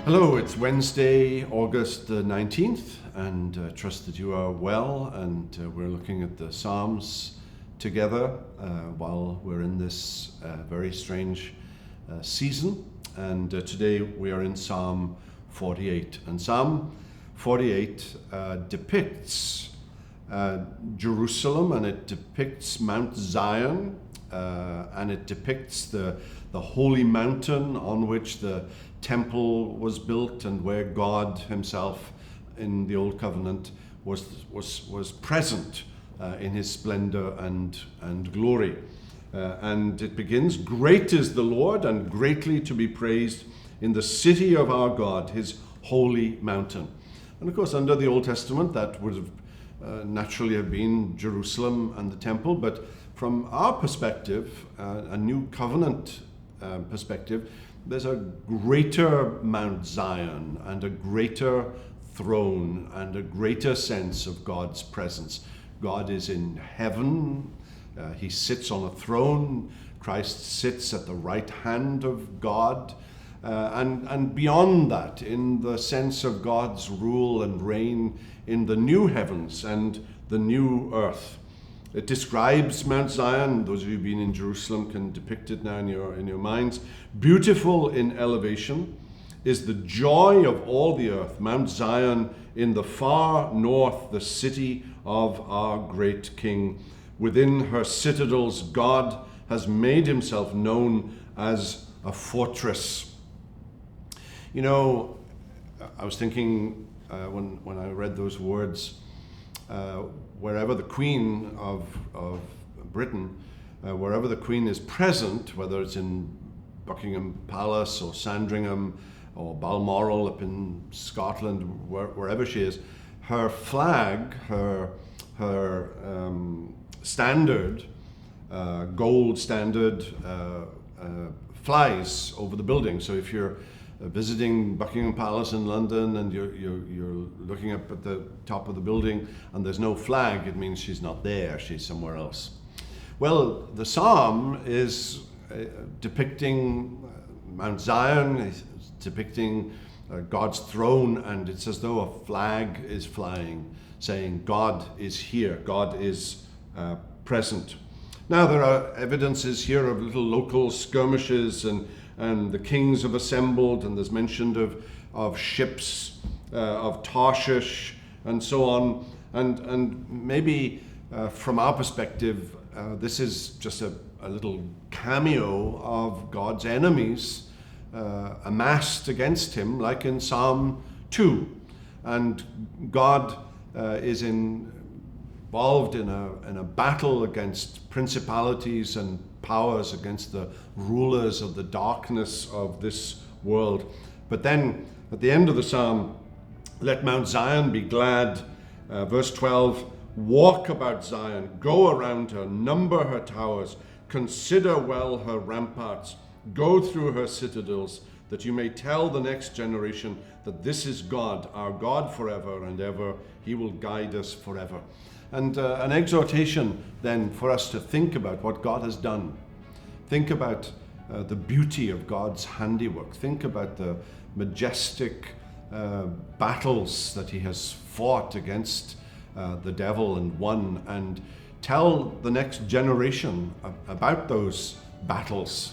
Hello, it's Wednesday, August the 19th, and trust that you are well, and we're looking at the Psalms together while we're in this very strange season. And today we are in Psalm 48. And Psalm 48 depicts Jerusalem, and it depicts Mount Zion, and it depicts the holy mountain on which the temple was built and where God himself in the Old Covenant was present in his splendor and glory. And it begins, "Great is the Lord and greatly to be praised in the city of our God, his holy mountain." And of course, under the Old Testament, that would have naturally have been Jerusalem and the temple. But from our perspective, a new covenant perspective, there's a greater Mount Zion and a greater throne and a greater sense of God's presence. God is in heaven. He sits on a throne. Christ sits at the right hand of God. And beyond that, in the sense of God's rule and reign in the new heavens and the new earth. It describes Mount Zion. Those of you who've been in Jerusalem can depict it now in your minds. Beautiful in elevation is the joy of all the earth. Mount Zion in the far north, the city of our great King. Within her citadels, God has made himself known as a fortress. You know, I was thinking when I read those words, wherever the Queen of Britain, wherever the Queen is present, whether it's in Buckingham Palace or Sandringham or Balmoral up in Scotland, wherever she is, her flag, her standard, gold standard, flies over the building. So if you're visiting Buckingham Palace in London and you're looking up at the top of the building and there's no flag, it means she's not there, she's somewhere else. Well, the psalm is depicting Mount Zion, it's depicting God's throne, and it's as though a flag is flying, saying God is here, God is present. Now there are evidences here of little local skirmishes, and the kings have assembled, and there's mentioned of ships of Tarshish and so on. And maybe from our perspective, this is just a little cameo of God's enemies amassed against him, like in Psalm 2. And God is involved in a battle against principalities and powers, against the rulers of the darkness of this world. But then at the end of the psalm, let Mount Zion be glad. Verse 12, walk about Zion, go around her, number her towers, consider well her ramparts, go through her citadels, that you may tell the next generation that this is God, our God forever and ever. He will guide us forever. And an exhortation then for us to think about what God has done. Think about the beauty of God's handiwork. Think about the majestic battles that he has fought against the devil and won, and tell the next generation about those battles.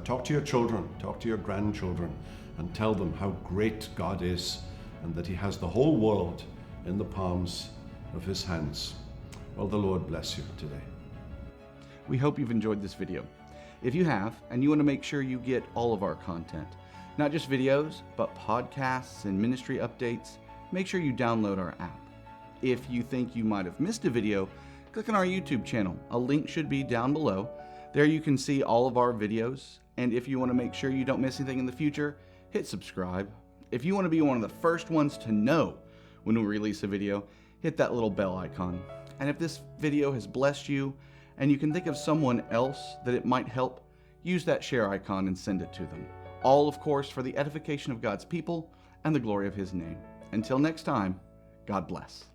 Talk to your children, talk to your grandchildren, and tell them how great God is and that he has the whole world in the palms of his hands. Well, the Lord bless you today. We hope you've enjoyed this video. If you have, and you want to make sure you get all of our content, not just videos, but podcasts and ministry updates, make sure you download our app. If you think you might have missed a video, click on our YouTube channel. A link should be down below. There you can see all of our videos. And if you want to make sure you don't miss anything in the future, hit subscribe. If you want to be one of the first ones to know when we release a video, hit that little bell icon. And if this video has blessed you and you can think of someone else that it might help, use that share icon and send it to them. All, of course, for the edification of God's people and the glory of his name. Until next time, God bless.